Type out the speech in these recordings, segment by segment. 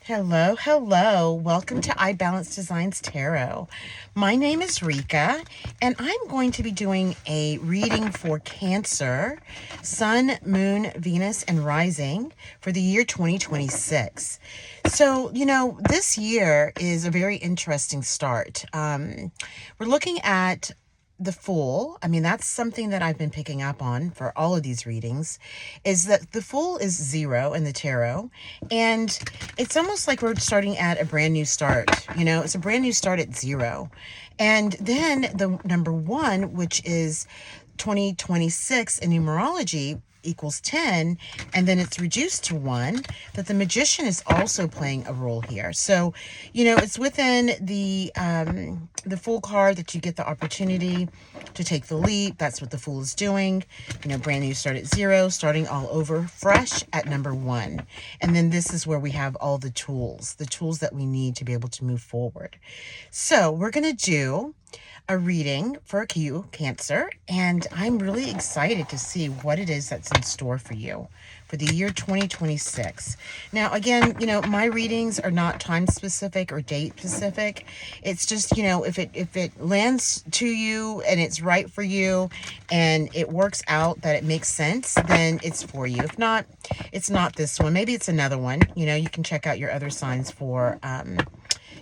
Hello, hello. Welcome to IBalanceDesignsTarot. My name is Ricka, and I'm going to be doing a reading for Cancer, Sun, Moon, Venus, and Rising for the year 2026. So, this year is a very interesting start. We're looking at the Fool. I mean, that's something that I've been picking up on for all of these readings, is that the Fool is 0 in the tarot, and it's almost like we're starting at a brand new start. It's a brand new start at 0. And then the number 1, which is 2026 in numerology, equals 10, and then it's reduced to 1, that the Magician is also playing a role here. So, it's within the Fool card that you get the opportunity to take the leap. That's what the Fool is doing. Brand new start at 0, starting all over fresh at number 1. And then this is where we have all the tools that we need to be able to move forward. So we're going to do a reading for you, Cancer, and I'm really excited to see what it is that's in store for you for the year 2026. Now, again, my readings are not time specific or date specific. It's just, if it lands to you and it's right for you and it works out that it makes sense, then it's for you. If not, it's not this one. Maybe it's another one. You can check out your other signs for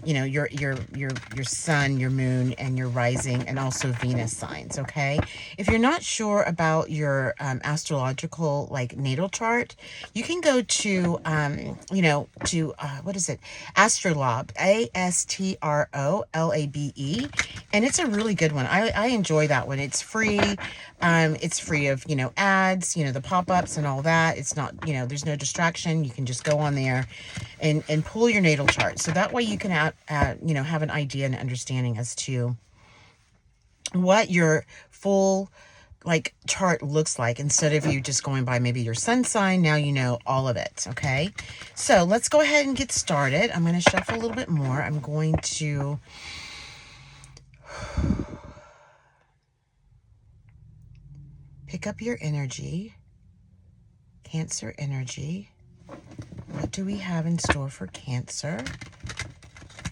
your sun, your moon, and your rising, and also Venus signs. Okay, if you're not sure about your astrological natal chart, you can go to what is it, Astrolabe, ASTROLABE, and it's a really good one. I enjoy that one. It's free. It's free of ads, the pop-ups and all that. It's not, there's no distraction. You can just go on there and pull your natal chart, so that way you can have an idea and understanding as to what your full chart looks like, instead of you just going by maybe your sun sign. Now you know all of it. Okay, so let's go ahead and get started. I'm going to shuffle a little bit more. I'm going to pick up your energy, Cancer energy. What do we have in store for Cancer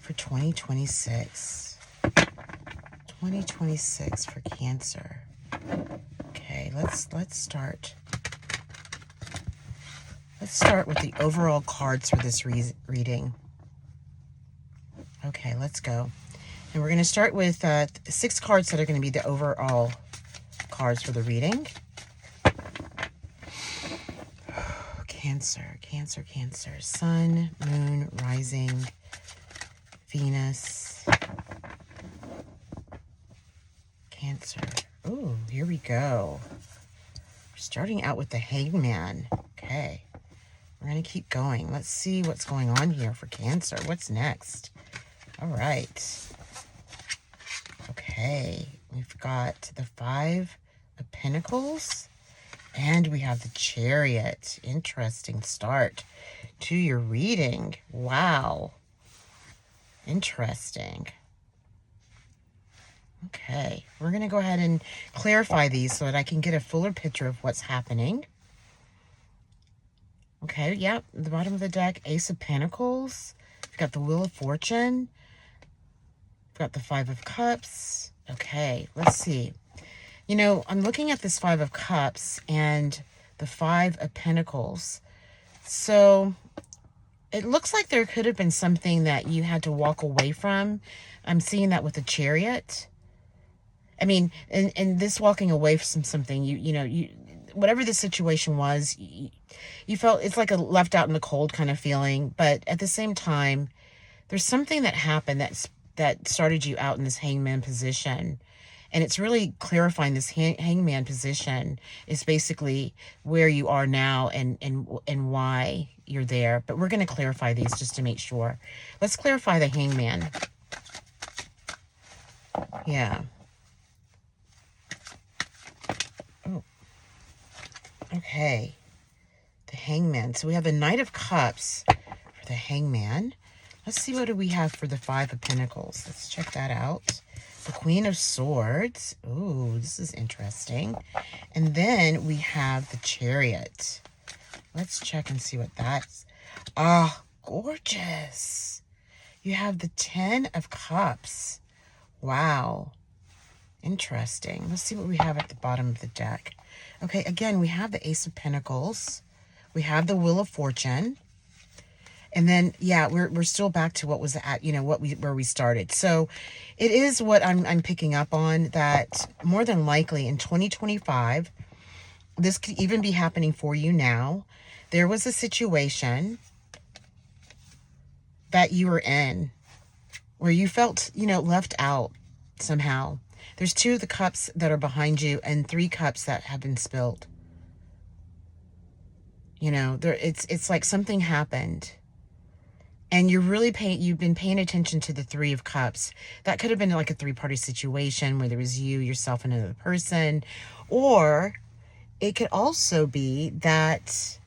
for 2026? 2026 for Cancer. Okay, let's start. Let's start with the overall cards for this reading. Okay, let's go. And we're going to start with 6 cards that are going to be the overall cards for the reading. Cancer, Cancer, Cancer. Sun, Moon, Rising, Venus, Cancer. Ooh, here we go. We're starting out with the Hangman. Okay, we're going to keep going. Let's see what's going on here for Cancer. What's next? All right. Okay, we've got the 5 of Pentacles, and we have the Chariot. Interesting start to your reading. Wow. Interesting. Okay, we're going to go ahead and clarify these so that I can get a fuller picture of what's happening. Okay, yep, the bottom of the deck, Ace of Pentacles. We've got the Wheel of Fortune. We've got the 5 of Cups. Okay, let's see. I'm looking at this 5 of Cups and the 5 of Pentacles. So it looks like there could have been something that you had to walk away from. I'm seeing that with the Chariot. I mean, and this walking away from something, you whatever the situation was, you felt it's like a left out in the cold kind of feeling. But at the same time, there's something that happened that started you out in this Hangman position. And it's really clarifying this Hangman position is basically where you are now and why you're there. But we're going to clarify these just to make sure. Let's clarify the Hangman. Yeah. Oh. Okay. The Hangman. So we have the Knight of Cups for the Hangman. Let's see, what do we have for the 5 of Pentacles? Let's check that out. The Queen of Swords. Ooh, this is interesting. And then we have the Chariot. Let's check and see what that's. Ah, gorgeous. You have the 10 of Cups. Wow. Interesting. Let's see what we have at the bottom of the deck. Okay, again, we have the Ace of Pentacles. We have the Wheel of Fortune. And then, yeah, we're still back to what was at, where we started. So it is what I'm picking up on, that more than likely in 2025, this could even be happening for you now. There was a situation that you were in where you felt, left out somehow. There's 2 of the cups that are behind you and 3 cups that have been spilled. It's like something happened. And you've been paying attention to the 3 of Cups. That could have been like a 3-party situation where there was you, yourself, and another person. Or it could also be that,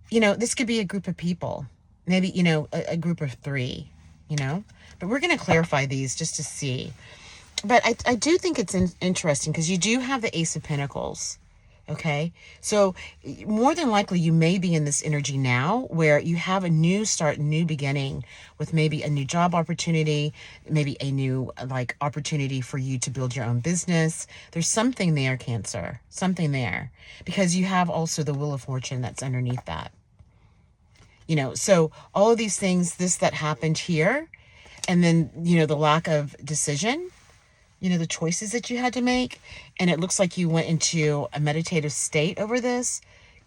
this could be a group of people. Maybe, a group of 3, But we're going to clarify these just to see. But I do think it's interesting because you do have the Ace of Pentacles. Okay, so more than likely you may be in this energy now where you have a new start, new beginning with maybe a new job opportunity, maybe a new opportunity for you to build your own business. There's something there, Cancer, something there, because you have also the Wheel of Fortune that's underneath that. So all of these things, that happened here, and then, the lack of decision, the choices that you had to make, and it looks like you went into a meditative state over this.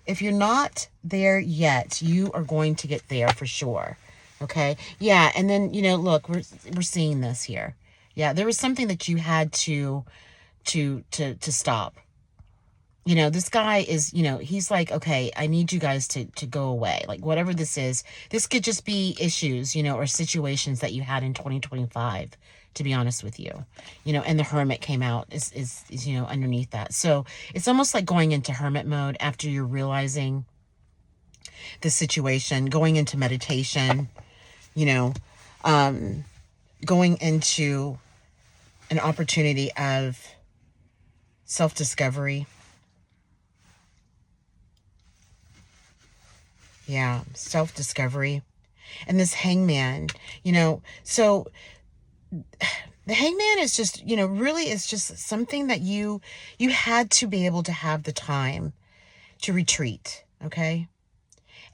If you're not there yet, you are going to get there for sure. Okay? Yeah, and then, look, we're seeing this here. Yeah, there was something that you had to stop. This guy is, he's like, okay, I need you guys to go away. Like, whatever this is, this could just be issues, or situations that you had in 2025, to be honest with you. And the Hermit came out is underneath that. So it's almost like going into hermit mode after you're realizing the situation, going into meditation, going into an opportunity of self-discovery. Yeah, self-discovery. And this Hangman, so the Hangman is just, really is just something that you had to be able to have the time to retreat, okay?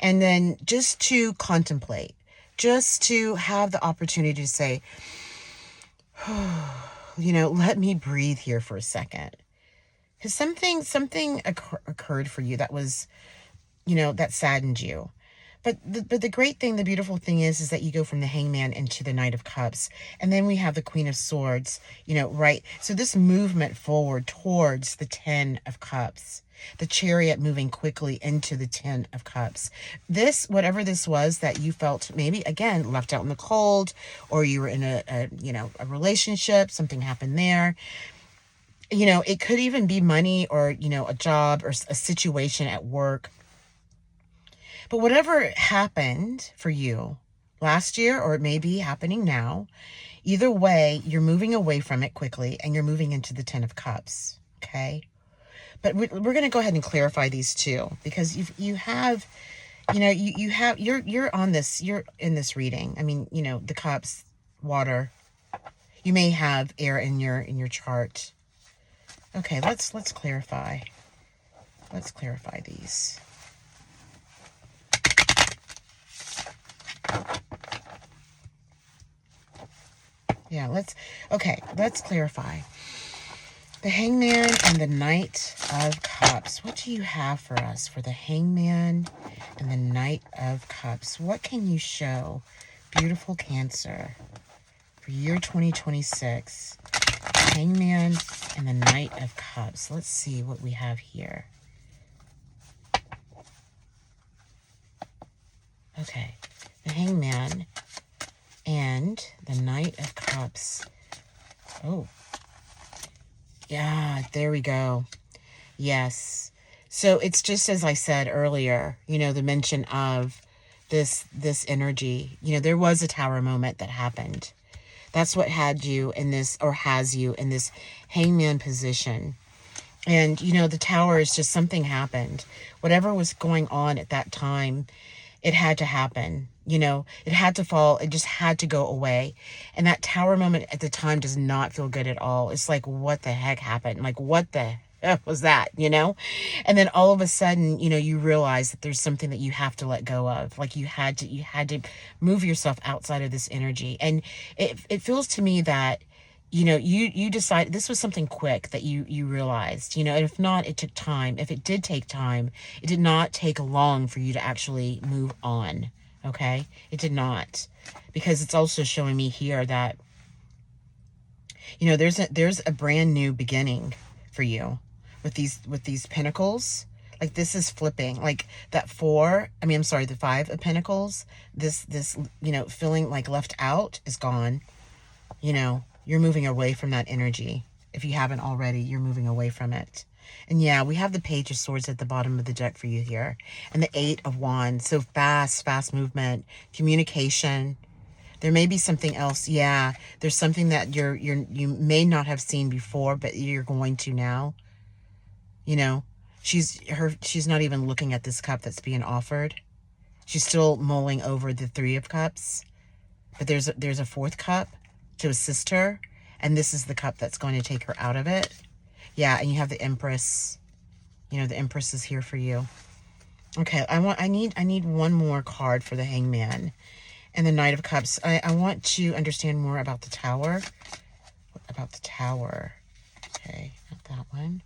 And then just to contemplate, just to have the opportunity to say, let me breathe here for a second. Because something occurred for you that was, that saddened you. But the great thing, the beautiful thing is that you go from the Hangman into the Knight of Cups. And then we have the Queen of Swords, right? So this movement forward towards the 10 of Cups, the Chariot moving quickly into the 10 of Cups. This, whatever this was that you felt maybe, again, left out in the cold, or you were in a relationship, something happened there. It could even be money or, a job or a situation at work. But whatever happened for you last year, or it may be happening now, either way, you're moving away from it quickly and you're moving into the 10 of Cups, okay? But we're going to go ahead and clarify these too, because you're on this, you're in this reading. I mean, the Cups, water, you may have air in your chart. Okay, let's clarify. Let's clarify these. Yeah, let's clarify. The Hangman and the Knight of Cups. What do you have for us for the Hangman and the Knight of Cups? What can you show, beautiful Cancer, for year 2026? Hangman and the Knight of Cups. Let's see what we have here. Okay, the Hangman and the Knight of Cups. Oh, yeah, there we go. Yes. So it's just as I said earlier, the mention of this energy. There was a tower moment that happened. That's what had you in this, or has you in this Hangman position. And, the tower is just something happened. Whatever was going on at that time, It had to happen. You know, it had to fall. It just had to go away. And that tower moment at the time does not feel good at all. It's like, what the heck happened? Like, what the heck was that, you know? And then all of a sudden, you know, you realize that there's something that you have to let go of. Like you had to move yourself outside of this energy. And it feels to me that, you know, you decided this was something quick that you realized, you know, and if not, it took time. If it did take time, it did not take long for you to actually move on. Okay. It did not, because it's also showing me here that, you know, there's a brand new beginning for you with these pentacles. Like this is flipping, like that the 5 of pentacles, this, you know, feeling like left out is gone. You know, you're moving away from that energy. If you haven't already, you're moving away from it. And yeah, we have the Page of Swords at the bottom of the deck for you here. And the 8 of Wands. So fast movement, communication. There may be something else. Yeah, there's something that you may not have seen before, but you're going to now. You know, she's not even looking at this cup that's being offered. She's still mulling over the 3 of Cups. But there's a 4th cup to assist her, and this is the cup that's going to take her out of it. Yeah, and you have the Empress. You know, the Empress is here for you. Okay, I need one more card for the Hangman and the Knight of Cups. I want to understand more about the Tower. What about the Tower? Okay, not that one.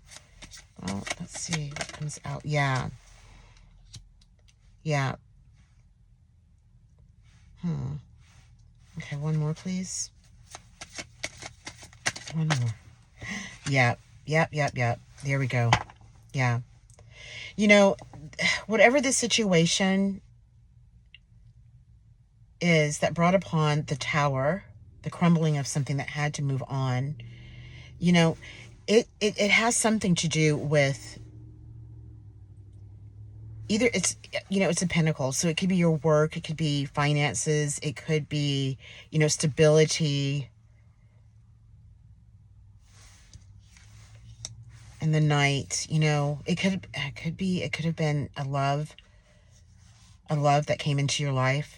Well, let's see what comes out. Yeah. Okay, one more, please. One more. Yep. There we go. Yeah. You know, whatever the situation is that brought upon the Tower, the crumbling of something that had to move on, you know, it has something to do with either it's, you know, it's a pentacle. So it could be your work. It could be finances. It could be, you know, stability. And the Knight, you know, it could have been a love that came into your life,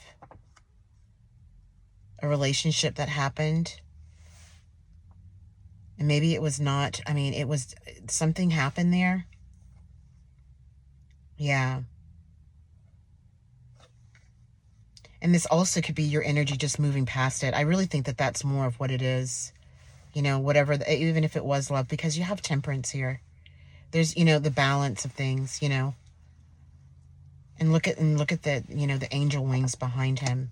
a relationship that happened. And maybe it was not, I mean, it was, something happened there. Yeah. And this also could be your energy just moving past it. I really think that that's more of what it is. You know, whatever, even if it was love, because you have Temperance here. There's, you know, the balance of things, you know. And look at the, you know, the angel wings behind him.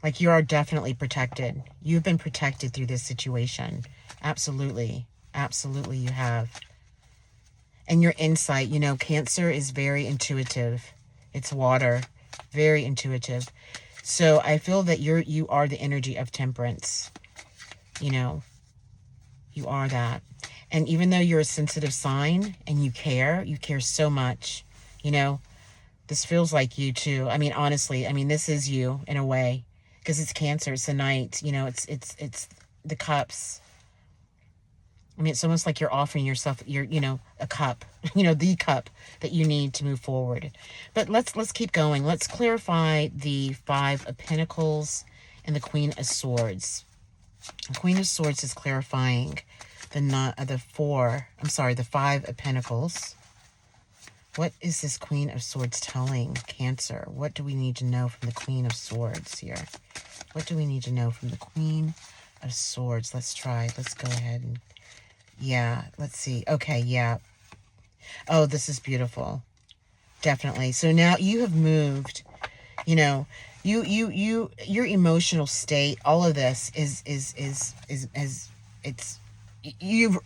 Like, you are definitely protected. You've been protected through this situation. Absolutely. Absolutely you have. And your insight, you know, Cancer is very intuitive. It's water. Very intuitive. So I feel that you are the energy of Temperance. You know, you are that. And even though you're a sensitive sign and you care so much, you know, this feels like you too. I mean, honestly, I mean, this is you in a way, because it's Cancer, it's the Knight, you know, it's the Cups. I mean, it's almost like you're offering yourself, you know, a cup, you know, the cup that you need to move forward. But let's keep going. Let's clarify the 5 of Pentacles and the Queen of Swords. The Queen of Swords is clarifying the 5 of Pentacles. What is this Queen of Swords telling Cancer? What do we need to know from the Queen of Swords here? What do we need to know from the Queen of Swords? Let's try. Let's go ahead and, yeah, let's see. Okay, yeah. Oh, this is beautiful. Definitely. So now you have moved, you know, your emotional state, all of this is you've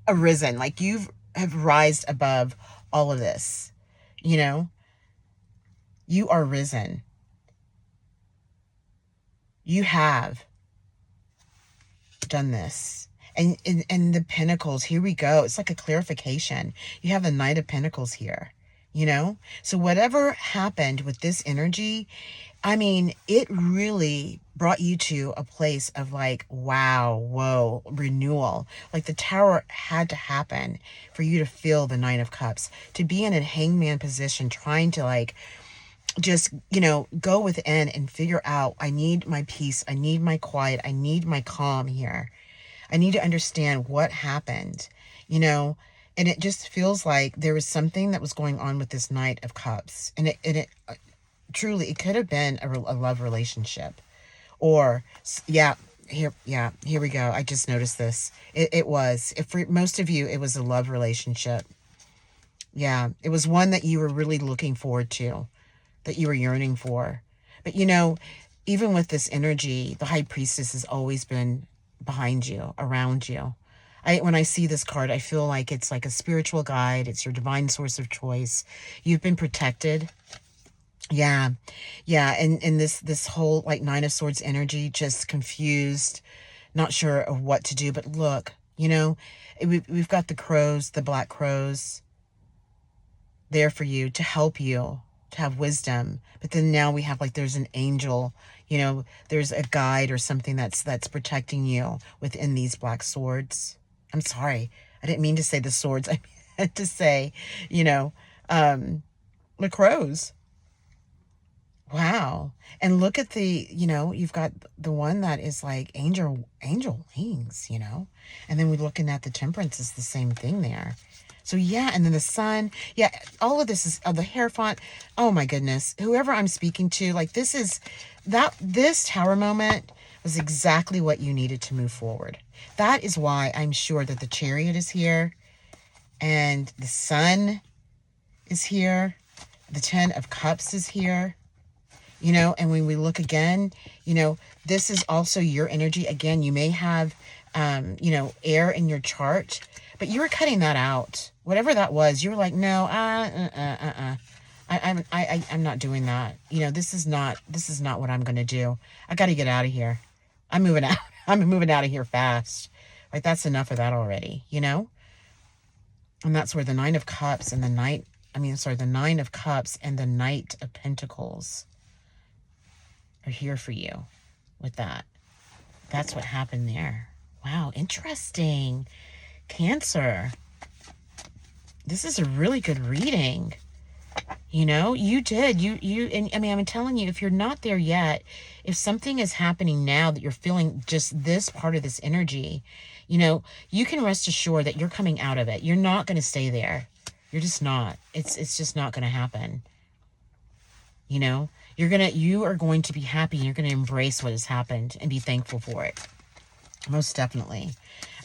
arisen, like you have rised above all of this, you know, you are risen. You have done this. And the Pentacles, here we go. It's like a clarification. You have the Knight of Pentacles here, you know? So whatever happened with this energy, I mean, it really brought you to a place of like, wow, whoa, renewal. Like the Tower had to happen for you to feel the Nine of Cups, to be in a hangman position, trying to like just, go within and figure out, I need my peace. I need my quiet. I need my calm here. I need to understand what happened, and it just feels like there was something that was going on with this Knight of Cups. And it truly, it could have been a love relationship, or, here we go. I just noticed this. It was, if for most of you, it was a love relationship. Yeah, it was one that you were really looking forward to, that you were yearning for. But even with this energy, the High Priestess has always been behind you, around you. When I see this card, I feel like it's like a spiritual guide. It's your divine source of choice. You've been protected. Yeah. Yeah. And this whole like Nine of Swords energy, just confused, not sure of what to do. But look, we've got the crows, the black crows there for you to help you, to have wisdom. But then now we have, like, there's an angel, there's a guide or something that's protecting you within these black swords. I'm sorry. I didn't mean to say the swords. I meant to say, the crows. Wow. And look at you've got the one that is like angel wings, and then we're looking at the Temperance is the same thing there. So yeah, and then the sun. Yeah, all of this is the hair font. Oh my goodness. Whoever I'm speaking to, like, this Tower moment was exactly what you needed to move forward. That is why I'm sure that the Chariot is here and the Sun is here. The Ten of Cups is here. And when we look again, this is also your energy. Again, you may have, air in your chart, but you were cutting that out. Whatever that was, you were like, no, I'm not doing that. This is not what I'm going to do. I got to get out of here. I'm moving out. I'm moving out of here fast. Like, that's enough of that already, And that's where the Nine of Cups and the Nine of Cups and the Knight of Pentacles are here for you with that. That's what happened there. Wow, interesting. Cancer. This is a really good reading. You did. And I'm telling you, if you're not there yet, if something is happening now that you're feeling just this part of this energy, you can rest assured that you're coming out of it. You're not going to stay there. You're just not. It's just not going to happen. You are going to be happy. You're going to embrace what has happened and be thankful for it. Most definitely.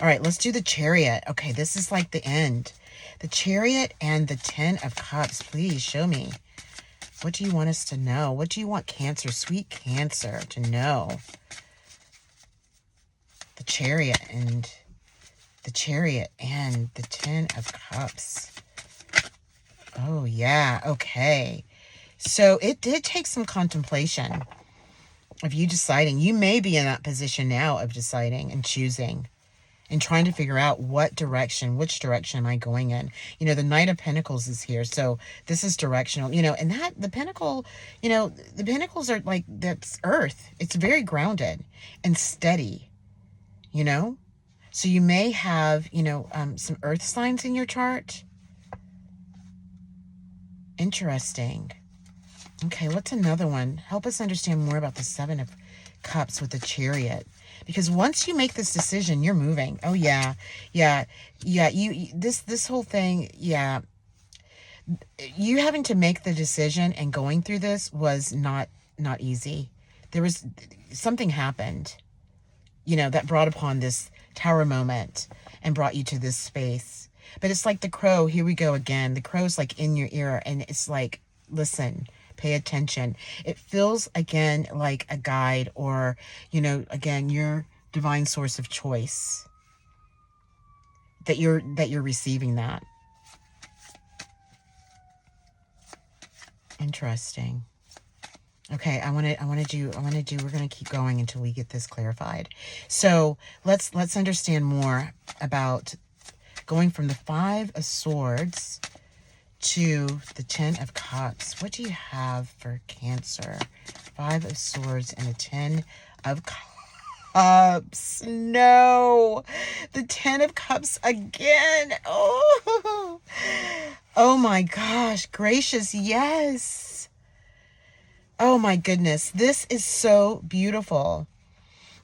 All right, let's do the Chariot. Okay, this is like the end. The Chariot and the Ten of Cups. Please show me. What do you want us to know? What do you want Cancer, sweet Cancer, to know? The Chariot and the Ten of Cups. Oh, yeah. Okay. So it did take some contemplation of you deciding. You may be in that position now of deciding and choosing and trying to figure out which direction am I going in? The Knight of Pentacles is here. So this is directional, and that the Pentacle, the Pentacles are like, that's earth. It's very grounded and steady, So you may have, some earth signs in your chart. Interesting. Okay, what's another one? Help us understand more about the Seven of Cups with the Chariot. Because once you make this decision, you're moving. Oh, yeah. This whole thing, yeah. You having to make the decision and going through this was not easy. There was something happened, that brought upon this Tower moment and brought you to this space. But it's like the crow. Here we go again. The crow's like in your ear, and it's like, listen, pay attention. It feels again like a guide, or, again, your divine source of choice, that you're receiving that. Interesting. Okay, we're going to keep going until we get this clarified. So let's understand more about going from the Five of Swords to the Ten of Cups. What do you have for Cancer? Five of Swords and the Ten of Cups. No, the Ten of Cups again. Oh my gosh, gracious, yes. Oh my goodness. This is so beautiful.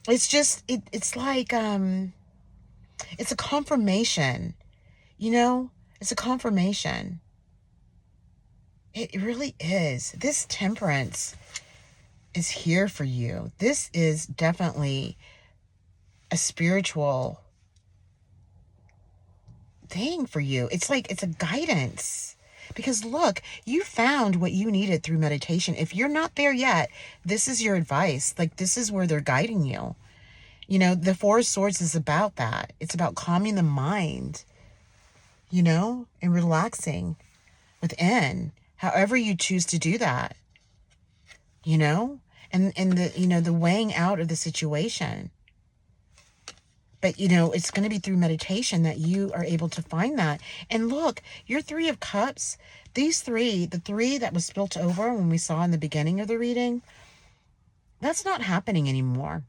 It's just, it's like, it's a confirmation, you know, it's a confirmation. It really is. This temperance is here for you. This is definitely a spiritual thing for you. It's like, it's a guidance. Because look, you found what you needed through meditation. If you're not there yet, this is your advice. Like, this is where they're guiding you. You know, the Four of Swords is about that. It's about calming the mind, you know, and relaxing within, however you choose to do that, you know, and the, you know, the weighing out of the situation. But, you know, it's going to be through meditation that you are able to find that. And look, your Three of Cups, these three, the three that was spilt over when we saw in the beginning of the reading, that's not happening anymore.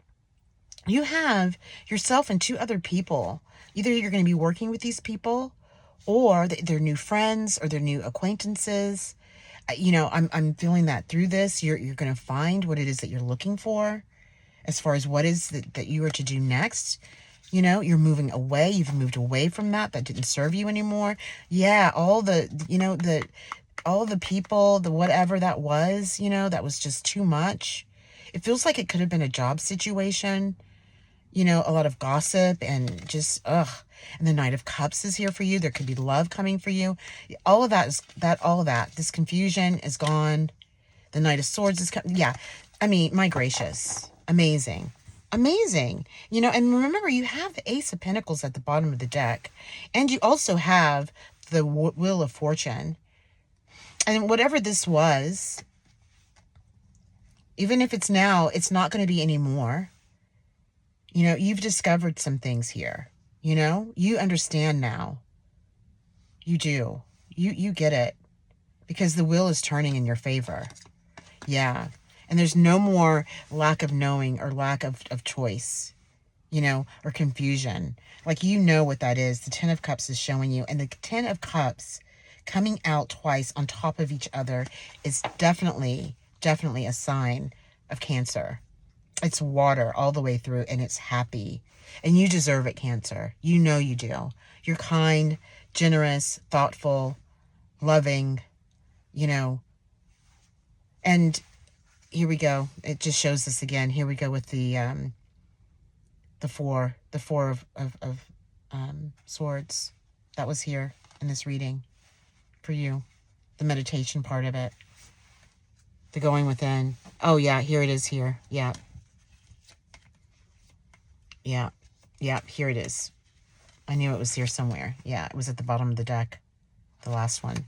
You have yourself and two other people. Either you're going to be working with these people, or they're new friends, or they're new acquaintances. You know, I'm feeling that through this, you're going to find what it is that you're looking for as far as what is that you are to do next. You know, you're moving away. You've moved away from that didn't serve you anymore. Yeah, all the, you know, all the people, the whatever that was, you know, that was just too much. It feels like it could have been a job situation, you know, a lot of gossip and just, ugh. And the Knight of Cups is here for you. There could be love coming for you. All of that all of that. This confusion is gone. The Knight of Swords is coming. Yeah. I mean, my gracious. Amazing. Amazing. You know, and remember, you have the Ace of Pentacles at the bottom of the deck. And you also have the Wheel of Fortune. And whatever this was, even if it's now, it's not going to be anymore. You know, you've discovered some things here. You know, you understand now. You do. You get it. Because the wheel is turning in your favor. Yeah. And there's no more lack of knowing or lack of choice, you know, or confusion. Like, you know what that is. The Ten of Cups is showing you. And the Ten of Cups coming out twice on top of each other is definitely a sign of Cancer. It's water all the way through, and it's happy. And you deserve it, Cancer. You know you do. You're kind, generous, thoughtful, loving, you know. And here we go. It just shows this again. Here we go with the four of swords. That was here in this reading for you. The meditation part of it. The going within. Oh yeah, here it is here. Yeah. Yeah. Yeah, here it is. I knew it was here somewhere. Yeah, it was at the bottom of the deck. The last one.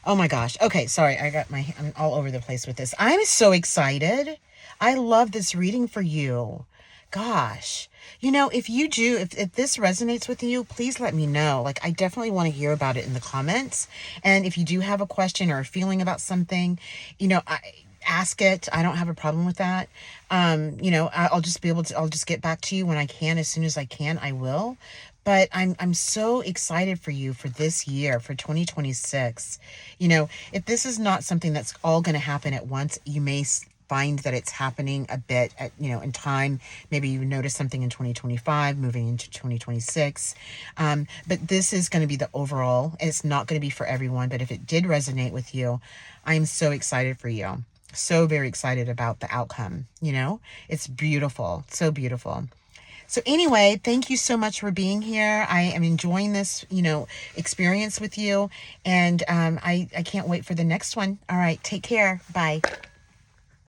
Oh my gosh. Okay, sorry. I'm all over the place with this. I'm so excited. I love this reading for you. Gosh. You know, if this resonates with you, please let me know. Like, I definitely want to hear about it in the comments. And if you do have a question or a feeling about something, you know, ask it. I don't have a problem with that. You know, I'll just get back to you when I can. As soon as I can, I will. But I'm so excited for you for this year, for 2026. You know, if this is not something that's all going to happen at once, you may find that it's happening a bit at, you know, in time. Maybe you notice something in 2025, moving into 2026. But this is going to be the overall, and it's not going to be for everyone. But if it did resonate with you, I'm so excited for you. So very excited about the outcome. You know, it's beautiful. So beautiful. So anyway, thank you so much for being here. I am enjoying this, you know, experience with you. And I can't wait for the next one. All right. Take care. Bye.